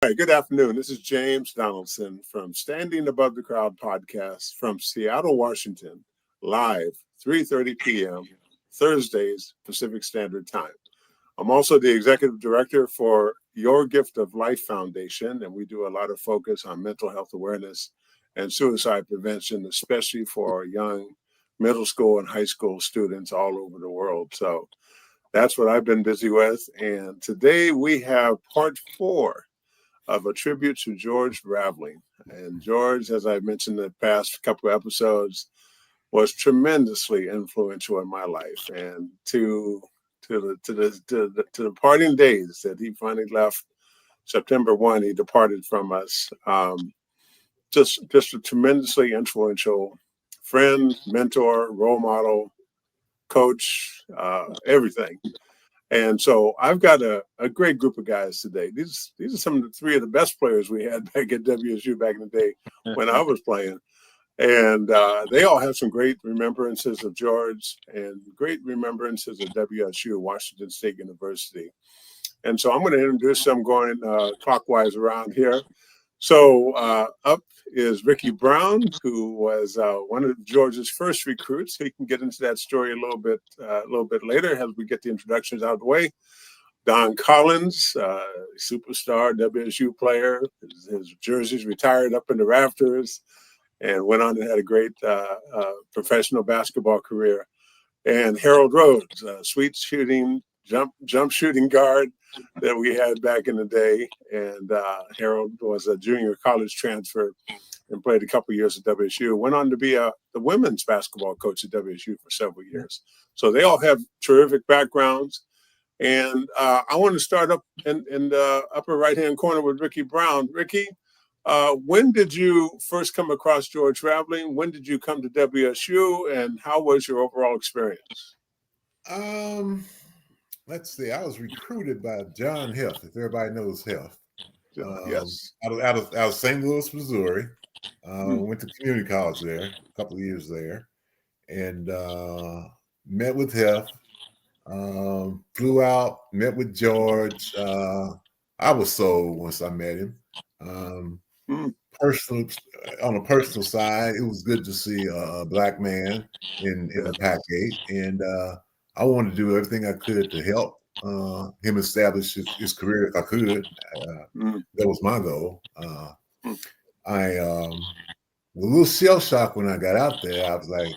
Hi, good afternoon. This is James Donaldson from Standing Above the Crowd podcast from Seattle, Washington, live 3:30 p.m. Thursdays Pacific Standard Time. I'm also the executive director for Your Gift of Life Foundation, and we do a lot of focus on mental health awareness and suicide prevention, especially for young middle school and high school students all over the world. So that's what I've been busy with. And today we have part 4 of a tribute to George Raveling. And George, as I mentioned in the past couple of episodes, was tremendously influential in my life. And to the parting days that he finally left, September 1, he departed from us. Just a tremendously influential friend, mentor, role model, coach, everything. And so I've got a great group of guys today. These are some of the 3 of the best players we had back at WSU back in the day when I was playing. And they all have some great remembrances of George and great remembrances of WSU, Washington State University. And so I'm going to introduce them going clockwise around here. So up is Ricky Brown, who was one of George's first recruits. He can get into that story a little bit later as we get the introductions out of the way. Don Collins, superstar WSU player, his jerseys retired up in the rafters, and went on and had a great professional basketball career. And Harold Rhodes, sweet shooting, jump shooting guard that we had back in the day. And Harold was a junior college transfer and played a couple of years at WSU. Went on to be the women's basketball coach at WSU for several years. So they all have terrific backgrounds. And I want to start up in the upper right-hand corner with Ricky Brown. Ricky, when did you first come across George Raveling? When did you come to WSU, and how was your overall experience? Let's see. I was recruited by John Health, if everybody knows Health. Yes. Out of St. Louis, Missouri. Went to community college there, a couple of years there, and met with Health. Flew out, met with George. I was sold once I met him. Personal, on a personal side, it was good to see a black man in the Pac-8, and I wanted to do everything I could to help him establish his career if I could. That was my goal. I was a little shell shocked when I got out there. I was like,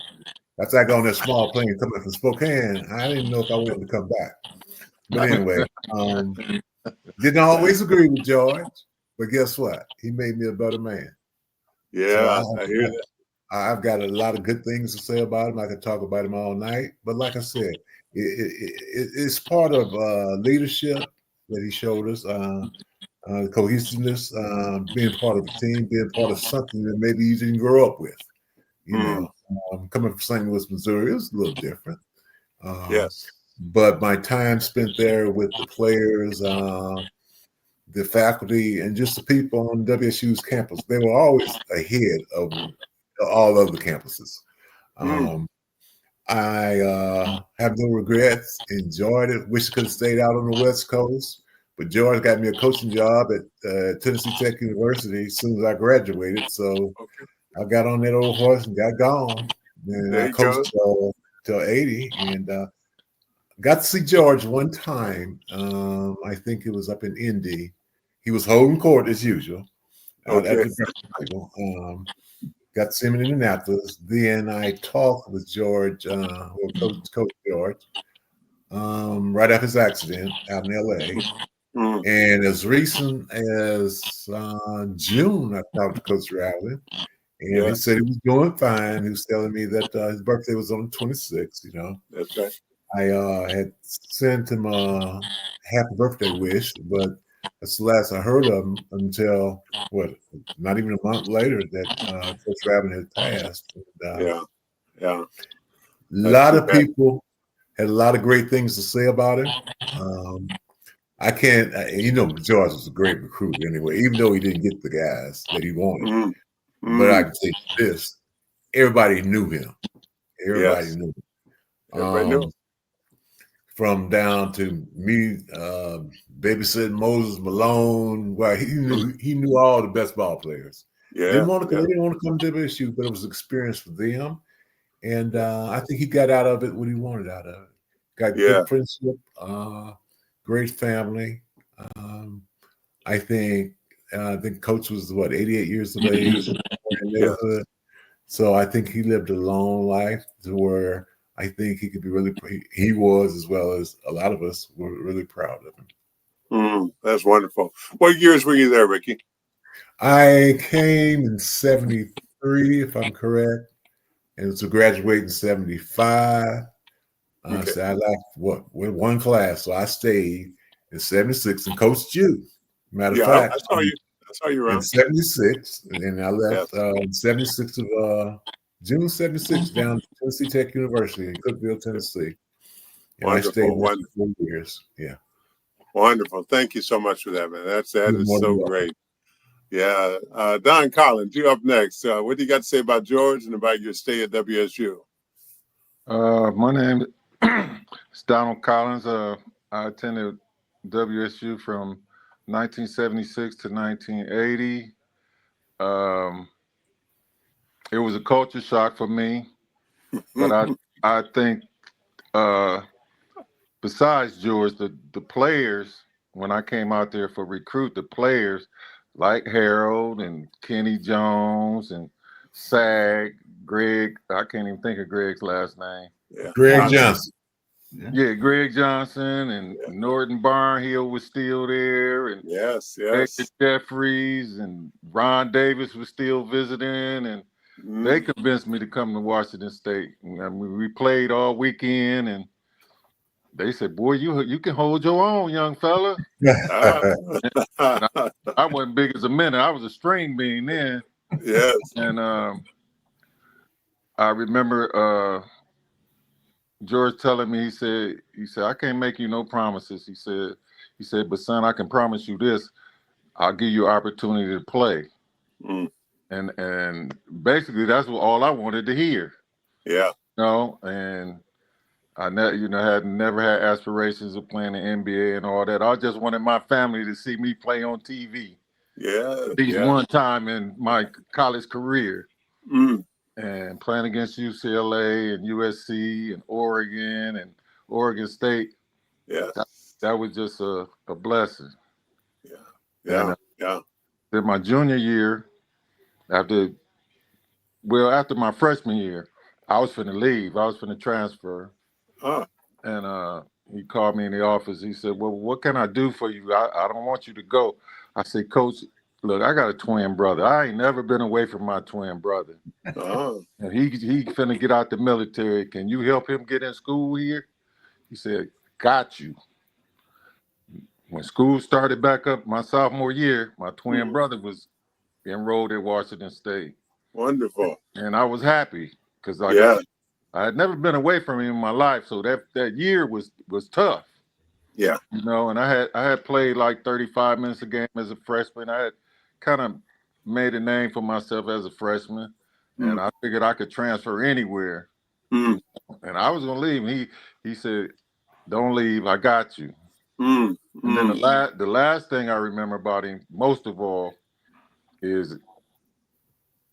after I got on that small plane coming from Spokane, I didn't know if I wanted to come back. But anyway, didn't always agree with George, but guess what? He made me a better man. Yeah, So I hear that. I've got a lot of good things to say about him. I could talk about him all night. But like I said, it's part of leadership that he showed us, cohesiveness, being part of a team, being part of something that maybe you didn't grow up with. You know, coming from St. Louis, Missouri, it was a little different. Yes. But my time spent there with the players, the faculty, and just the people on WSU's campus, they were always ahead of all other campuses. I have no regrets, enjoyed it, wish I could have stayed out on the West Coast. But George got me a coaching job at Tennessee Tech University as soon as I graduated. So I got on that old horse and got gone. And I coached till 80 and got to see George one time. I think it was up in Indy. He was holding court as usual at the table. Got to see him in Indianapolis. Then I talked with George, Coach George, right after his accident out in LA. And as recent as June, I talked to Coach Raveling, and he said he was doing fine. He was telling me that his birthday was on the 26th, you know. That's right. I had sent him a happy birthday wish, but that's the last I heard of him until, not even a month later that Coach Raveling had passed. And, yeah. A lot of people had a lot of great things to say about him. I can't, George was a great recruiter anyway, even though he didn't get the guys that he wanted. But I can say this, everybody knew him. Everybody knew him. Everybody knew. from down to me babysitting Moses Malone. Well, he knew all the best ball players. Yeah, They didn't want to come to WSU, but it was an experience for them. And I think he got out of it what he wanted out of it. Got good friendship, great family. Um, I think Coach was 88 years of age in the neighborhood. So I think he lived a long life to where I think he could be really. He was, as well as a lot of us, were really proud of him. That's wonderful. What years were you there, Ricky? I came in 73, if I'm correct, and to graduate in 75. Okay. So I left with one class, so I stayed in 76 and coached you. Matter of fact, I saw you around in 76, and I left in 76 of June 76 down to Tennessee Tech University in Cookeville, Tennessee. And I stayed there for 4 years. Yeah. Wonderful. Thank you so much for that, man. That is so great. Yeah. Don Collins, you up next. What do you got to say about George and about your stay at WSU? My name is Donald Collins. I attended WSU from 1976 to 1980. It was a culture shock for me, but I think besides George, the players, when I came out there for recruit, the players like Harold and Kenny Jones and Sag, Greg, I can't even think of Greg's last name. Yeah. Greg Johnson. Yeah, Greg Johnson and Norton Barnhill was still there, and David Jeffries and Ron Davis was still visiting, and they convinced me to come to Washington State. I mean, we played all weekend, and they said, "Boy, you can hold your own, young fella." I wasn't big as a minute. I was a string bean then. Yes. And I remember George telling me, he said, "I can't make you no promises." He said, "But son, I can promise you this. I'll give you an opportunity to play." And basically that's all I wanted to hear. Yeah. And I had never had aspirations of playing the NBA and all that. I just wanted my family to see me play on TV. Yeah. At least one time in my college career. And playing against UCLA and USC and Oregon State. Yeah. That was just a blessing. Yeah. And, then my junior year, after my freshman year, I was finna leave. I was finna transfer. And he called me in the office. He said, "Well, what can I do for you? I don't want you to go." I said, "Coach, look, I got a twin brother. I ain't never been away from my twin brother. And he finna get out the military. Can you help him get in school here?" He said, "Got you." When school started back up my sophomore year, my twin brother was enrolled at Washington State. Wonderful. And I was happy because I had never been away from him in my life, so that year was tough. Yeah. And I had played like 35 minutes a game as a freshman. I had kind of made a name for myself as a freshman, and I figured I could transfer anywhere. And I was gonna leave. He said, "Don't leave. I got you." And then the last thing I remember about him, most of all, is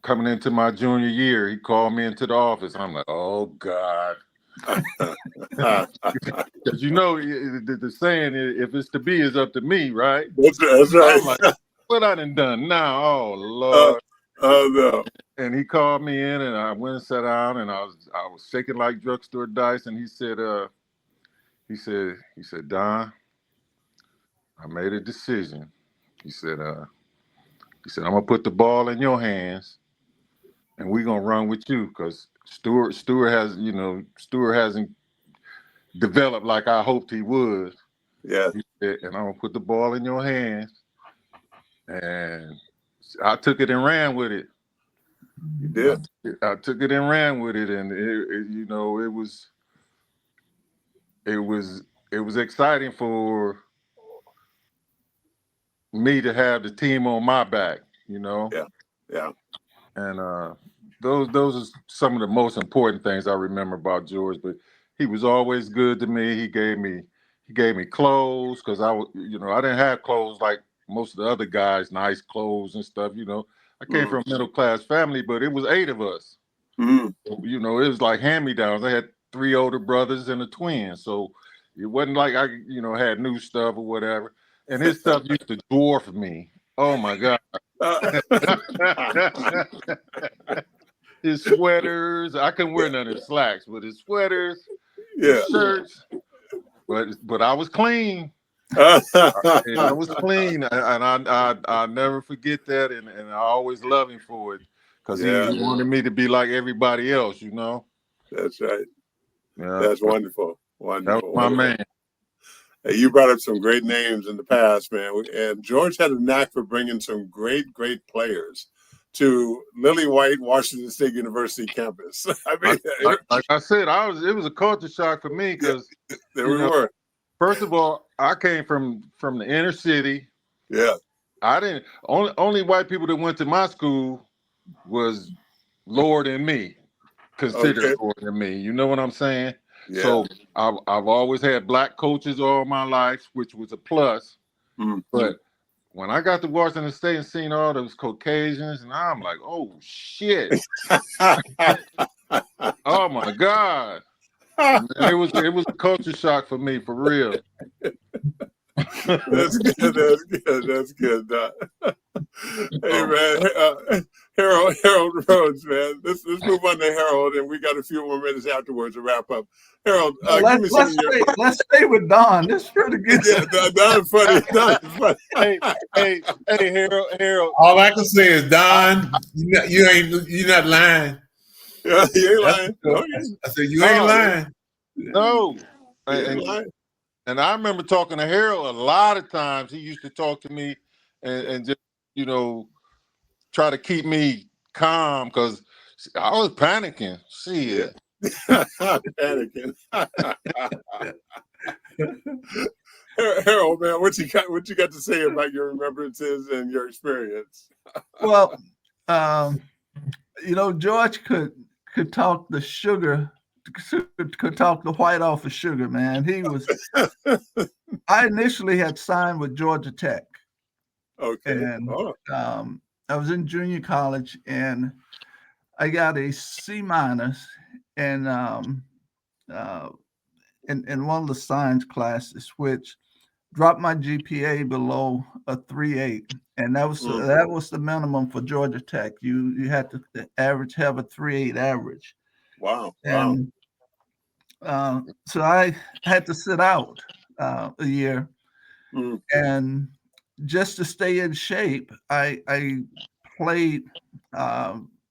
coming into my junior year. He called me into the office. I'm like, "Oh God." Because the saying is, if it's to be, is up to me, right? That's right. I'm like, what I done now? Oh Lord! No. And he called me in, and I went and sat down, and I was shaking like drugstore dice. And he said, "Don, I made a decision." He said, "I'm gonna put the ball in your hands, and we're gonna run with you, because Stewart hasn't developed like I hoped he would." Yeah. And I'm gonna put the ball in your hands. And I took it and ran with it. You did. I took it and ran with it, and it was exciting for me to have the team on my back. Yeah. And those are some of the most important things I remember about George. But he was always good to me. He gave me clothes because I was, I didn't have clothes like most of the other guys, nice clothes and stuff. I came from a middle class family, but it was 8 of us. Mm. It was like hand me downs. I had 3 older brothers and a twin, so it wasn't like I, had new stuff or whatever. And his stuff used to dwarf me. Oh my God. His sweaters, I couldn't wear none of his slacks, but his sweaters, his shirts. But I was clean. I was clean, and I never forget that, and I always love him for it because he wanted me to be like everybody else. That's right. Yeah, that's wonderful. Wonderful. That was my man. Hey, you brought up some great names in the past, man. And George had a knack for bringing some great players to Lily White, Washington State University campus. I mean, like I said, it was a culture shock for me because there we were. First of all, I came from the inner city. Yeah. I didn't only white people that went to my school was lower than me, considered lower than me. You know what I'm saying? Yeah. So I've always had black coaches all my life, which was a plus. Mm-hmm. But when I got to Washington State and seen all those Caucasians, and I'm like, oh shit. Oh my God. Man, it was a culture shock for me, for real. That's good. Hey man, Harold Rhodes, man. Let's move on to Harold, and we got a few more minutes afterwards to wrap up. Harold, let's stay with Don. This is pretty good. Yeah, Don is funny. Hey, Harold. All I can say is, Don, you're not lying. Yeah, you ain't lying. I said, you ain't lying. No. And I remember talking to Harold a lot of times. He used to talk to me and just, try to keep me calm because I was panicking. Shit. Panicking. Harold, man, what you got to say about your remembrances and your experience? Well, George could talk the sugar, could talk the white off of sugar, man. He was. I initially had signed with Georgia Tech. Okay. And I was in junior college, and I got a C- in one of the science classes, which dropped my GPA below a 3.8, and that was the minimum for Georgia Tech. You had to have a 3.8 average. Wow. And so I had to sit out a year, and just to stay in shape, I played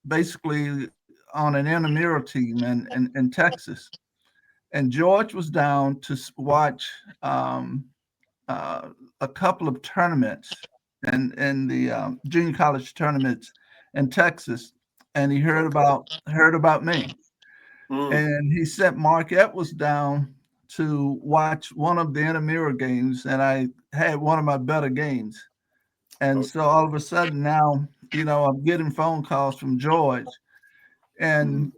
basically on an intramural team in Texas. And George was down to watch a couple of tournaments in the junior college tournaments in Texas, and he heard about me. And he sent Mark Edwards down to watch one of the intramural games, and I had one of my better games. And so all of a sudden now, I'm getting phone calls from George, and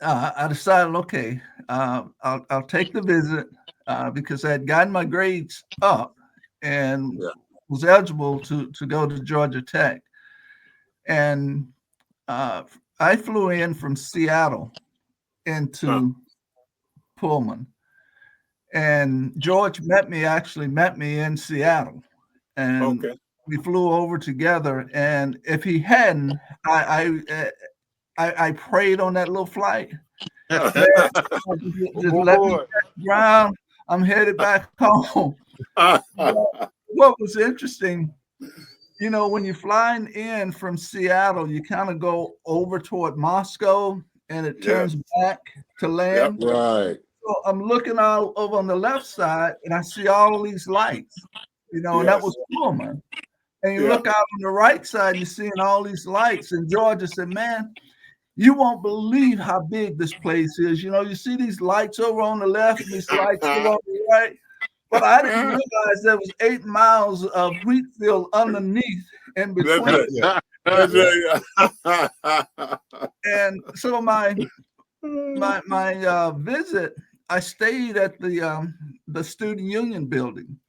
I decided, okay, I'll take the visit because I had gotten my grades up and was eligible to go to Georgia Tech. And I flew in from Seattle into Pullman, and George actually met me in Seattle, and we flew over together. And if he hadn't, I prayed on that little flight. Just let me back ground. I'm headed back home. What was interesting, when you're flying in from Seattle, you kind of go over toward Moscow, and it turns back to land. Yep, right. So I'm looking out over on the left side, and I see all these lights, and that was Pullman. And you look out on the right side, you're seeing all these lights. And Georgia said, man, you won't believe how big this place is. You see these lights over on the left and these lights over on the right. But I didn't realize there was 8 miles of wheat field underneath in between. That's right. And so my visit, I stayed at the student union building.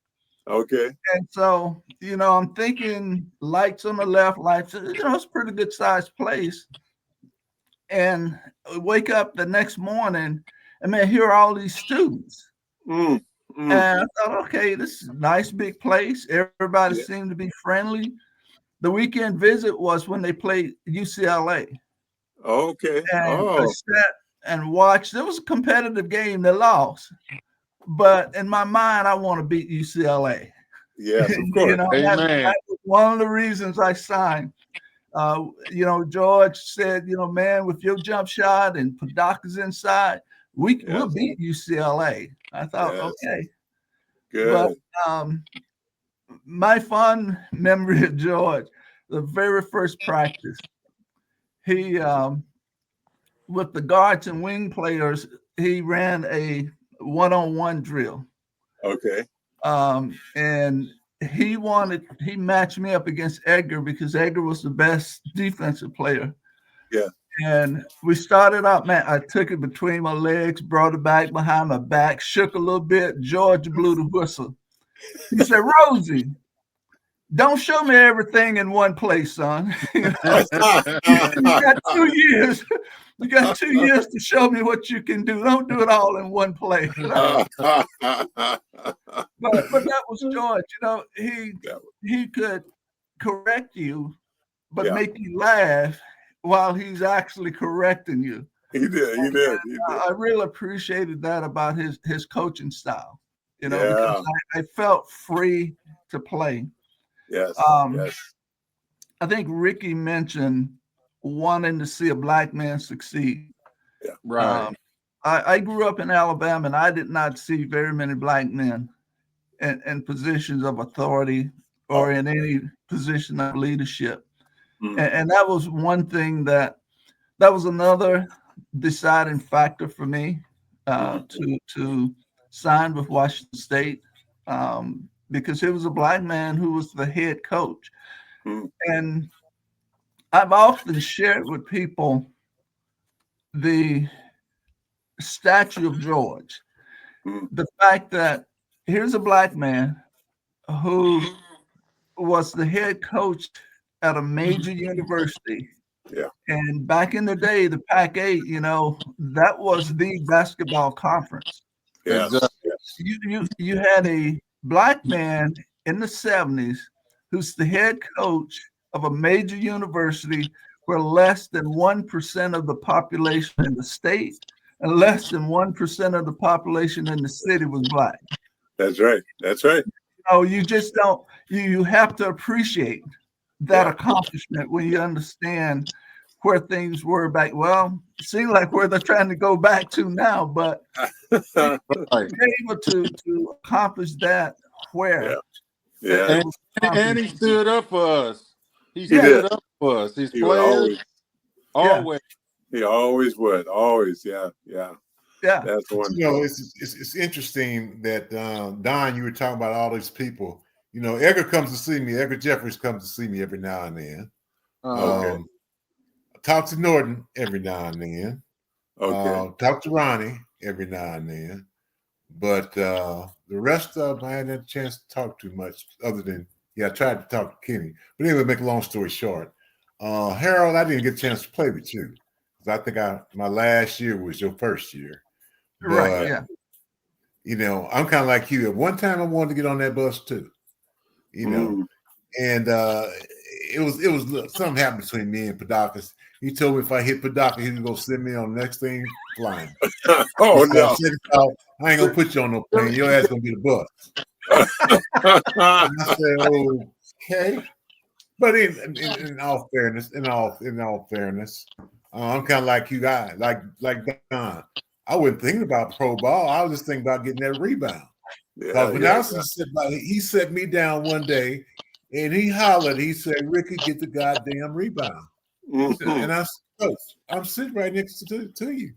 Okay. And so, I'm thinking lights on the left, lights, it's a pretty good sized place. And wake up the next morning, and man, here are all these students. Mm. And I thought, okay, this is a nice big place. Everybody Yeah. seemed to be friendly. The weekend visit was when they played UCLA. Okay. And I Oh, sat and watched. It was a competitive game. They lost. But in my mind, I want to beat UCLA. yes, of course. That was one of the reasons I signed. George said, man, with your jump shot and Padaka's inside, we'll beat UCLA. I thought, okay. Good. But my fond memory of George, the very first practice, he, with the guards and wing players, he ran a one-on-one drill. Okay. And he matched me up against Edgar because Edgar was the best defensive player. Yeah. And we started out, man, I took it between my legs, brought it back behind my back, shook a little bit. George blew the whistle. He said, Rosie, don't show me everything in one place, son. You got 2 years. You got 2 years to show me what you can do. Don't do it all in one place. But that was George. He could correct you, but make you laugh while he's actually correcting you. He did. I really appreciated that about his coaching style. Because I felt free to play. Yes. Yes. I think Ricky mentioned wanting to see a black man succeed. Yeah. Right. I grew up in Alabama, and I did not see very many black men in positions of authority or in any position of leadership. And that was one thing that was another deciding factor for me to sign with Washington State, because it was a black man who was the head coach. And I've often shared with people the statue of George, the fact that here's a black man who was the head coach at a major university. Yeah. And back in the day, the Pac-8, that was the basketball conference. Yes. You had a black man in the 70s who's the head coach of a major university where less than 1% of the population in the state and less than 1% of the population in the city was black. That's right. You just don't, you have to appreciate that accomplishment when you understand where things were back. Well, it seems like where they're trying to go back to now, but Right. able to accomplish that where. Yeah. And he stood up for us. He did. stood up for us. His He would players always. He always would. Always. Yeah. That's one. It's interesting that Don, you were talking about all these people. Edgar comes to see me. Edgar Jeffries comes to see me every now and then. Okay. Talk to Norton every now and then. Okay. Talk to Ronnie every now and then. But the rest of them, I hadn't had a chance to talk too much other than, I tried to talk to Kenny. But anyway, make a long story short. Harold, I didn't get a chance to play with you. Because I think my last year was your first year. Right, yeah. I'm kind of like you. At one time, I wanted to get on that bus too. And it was something happened between me and Padakas. He told me if I hit Padaka, he was gonna send me on the next thing flying. Oh no! I ain't gonna put you on no plane. Your ass gonna be the bus. I said, okay. But in all fairness, I'm kind of like you guys, like Don. I wasn't thinking about pro ball. I was just thinking about getting that rebound. He set me down one day and he hollered. He said, Ricky, get the goddamn rebound. And I said, Coach, I'm sitting right next to you.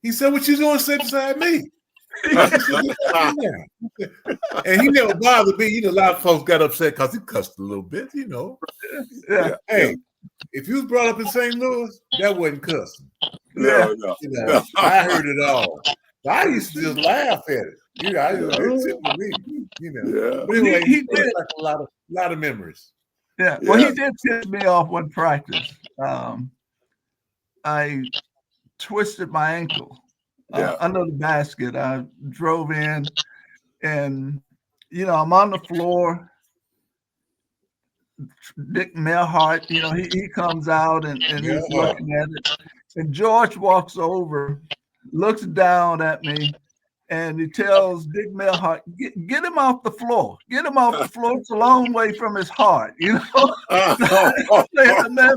He said, what you doing sitting beside me? And he never bothered me. A lot of folks got upset because he cussed a little bit, Hey, if you was brought up in St. Louis, that wasn't cussing. No, I heard it all. I used to just laugh at it. It's it to me. Yeah. But anyway, he brought did back a lot of memories. Yeah, well, he did piss me off one practice. I twisted my ankle under the basket. I drove in, and I'm on the floor. Dick Melhart, he comes out and he's looking at it, and George walks over, looks down at me, and he tells Dick Melhart, get him off the floor. Get him off the floor. It's a long way from his heart, Man,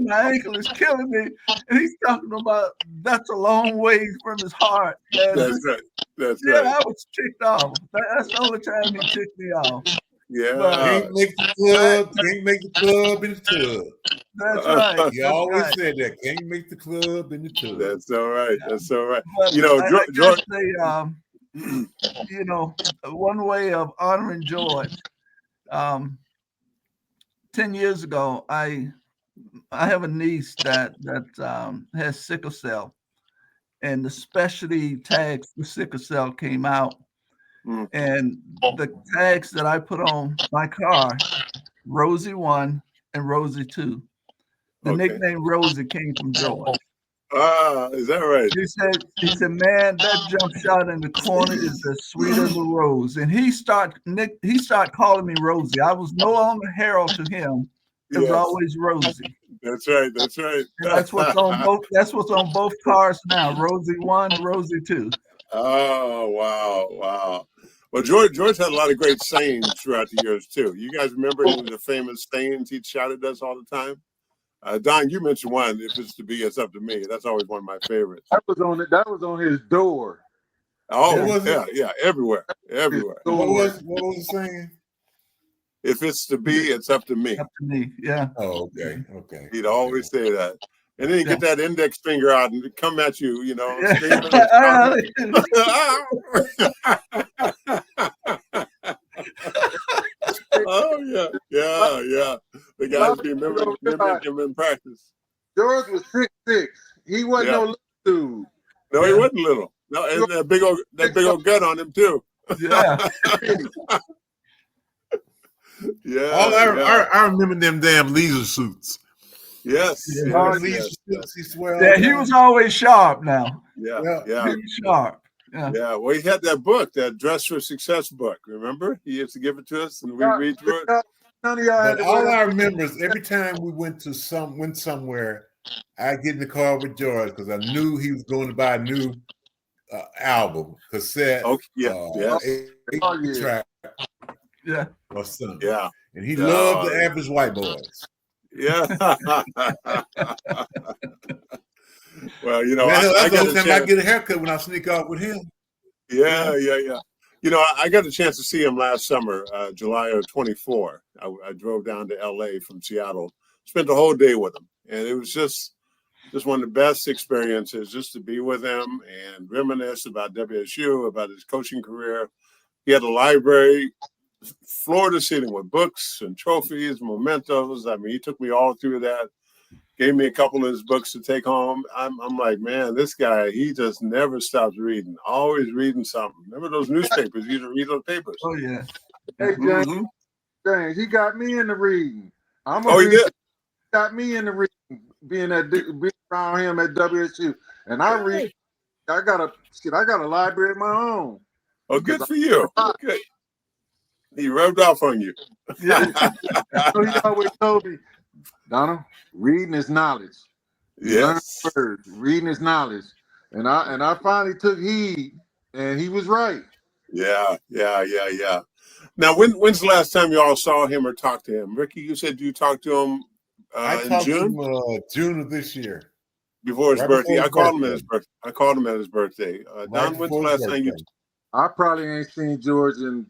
my ankle is killing me. And he's talking about that's a long way from his heart. Man. That's right. That's right. I was ticked off. That's the only time he ticked me off. Yeah. Can't make the club in the tub. That's right. You always said that. Can't make the club in the tub. That's all right. That's all right. But George. One way of honoring George. 10 years ago, I have a niece that has sickle cell, and the specialty tags for sickle cell came out, and the tags that I put on my car, Rosie 1 and Rosie 2. The nickname Rosie came from George. Is that right? He said, man, that jump shot in the corner is as sweet as a rose. And he started calling me Rosie. I was no longer Harold to him. It was always Rosie. That's right. That's right. And that's what's on both. That's what's on both cars now. Rosie 1, Rosie 2. Oh, wow. Well, George had a lot of great sayings throughout the years too. You guys remember any of the famous sayings he'd shout at us all the time? Don, you mentioned one. If it's to be, it's up to me. That's always one of my favorites. That was on his door. Oh, yeah, everywhere. What was the saying? If it's to be, it's up to me. Up to me, yeah. Oh, okay. He'd always say that. And then you get that index finger out and come at you, Oh, yeah. The guys remember him in practice. George was 6'6". He wasn't no little dude. No, he wasn't little. No, and that big old gun on him too. Yeah. I remember them damn leisure suits. Yes. He was always sharp now. Yeah. He was sharp. Yeah. Well, he had that book, that Dress for Success book. Remember? He used to give it to us and we read through it. But all I remember is every time we went somewhere, I get in the car with George because I knew he was going to buy a new album, cassette. Track. Yeah. Or something. Yeah. And he loved the Average White Boys. Yeah. Well, that's the only time I get a haircut, when I sneak off with him. Yeah. I got a chance to see him last summer, July of 24. I drove down to LA from Seattle, spent the whole day with him. And it was just one of the best experiences, just to be with him and reminisce about WSU, about his coaching career. He had a library, floor to ceiling, with books and trophies, mementos. I mean, he took me all through that, gave me a couple of his books to take home. I'm like, man, this guy, he just never stops reading, always reading something. Remember those newspapers? He used to read those papers. Oh, yeah. Hey, James, he got me into reading. He did? Got me into reading, being around him at WSU. And I read, I got a library of my own. Oh, good for you. Okay. He rubbed off on you. Yeah. So he always told me, Donald, reading is knowledge. Yes. Words. Reading is knowledge. And I finally took heed, and he was right. Yeah. Now, when's the last time you all saw him or talked to him? Ricky, you said you talked to him in June? To him, June of this year. Before his birthday. I called him at his birthday. Don, when's the last time you... I probably ain't seen George in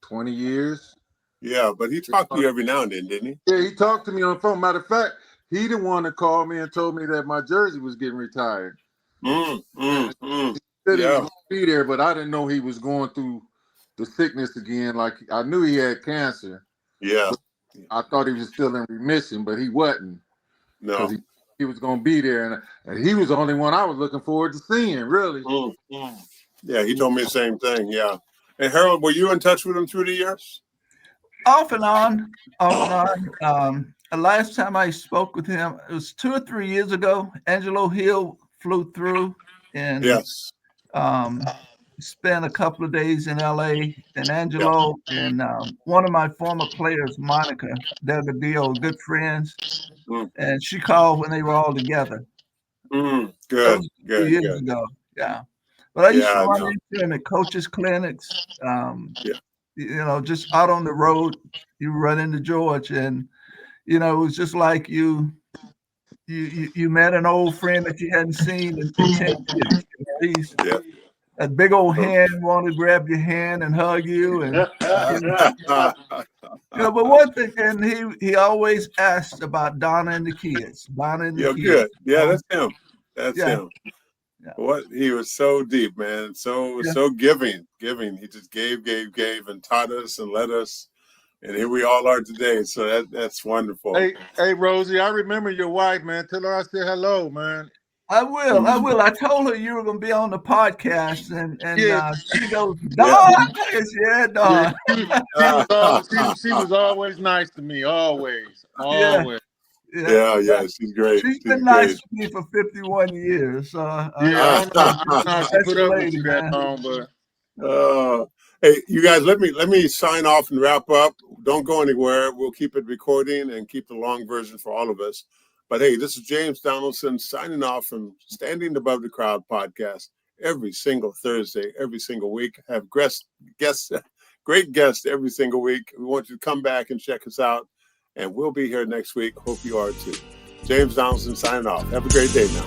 20 years. Yeah, but he talked to you every now and then, didn't he? Yeah, he talked to me on the phone. Matter of fact, he the one that called me and told me that my jersey was getting retired. He said he was going to be there, but I didn't know he was going through the sickness again. Like, I knew he had cancer. Yeah. I thought he was still in remission, but he wasn't. No. he was going to be there, and he was the only one I was looking forward to seeing. Really. Yeah, he told me the same thing. Yeah. And Harold, were you in touch with him through the years? Off and on, off and on. The last time I spoke with him, it was 2 or 3 years ago. Angelo Hill flew through and yes, spent a couple of days in LA. And Angelo and one of my former players, Monica Delgadillo, good friends. And she called when they were all together. Good, That was good, years good. ago. Yeah. But I used to run into him at coaches' clinics. You know, just out on the road, you run into George, and you know, it was just like you met an old friend that you hadn't seen in 10 years. You know, he's a big old hand, want to grab your hand and hug you, and you know. But one thing, and he always asked about Donna and the kids. Donna and the kids. Good. Yeah, that's him. That's him. Yeah. What he was so deep, man. So giving. He just gave, and taught us and led us. And here we all are today. So that's wonderful. Hey, Rosie, I remember your wife, man. Tell her I said hello, man. I will. I told her you were going to be on the podcast, and she goes, Dawn. Dawn. She was always nice to me. Always. Yeah. She's great. She's been nice to me for 51 years. I don't know how she put up with you that long, but. Hey, you guys, let me sign off and wrap up. Don't go anywhere. We'll keep it recording and keep the long version for all of us. But hey, this is James Donaldson signing off from Standing Above the Crowd podcast every single Thursday, every single week. Have guests, great guests every single week. We want you to come back and check us out. And we'll be here next week. Hope you are too. James Donaldson signing off. Have a great day now.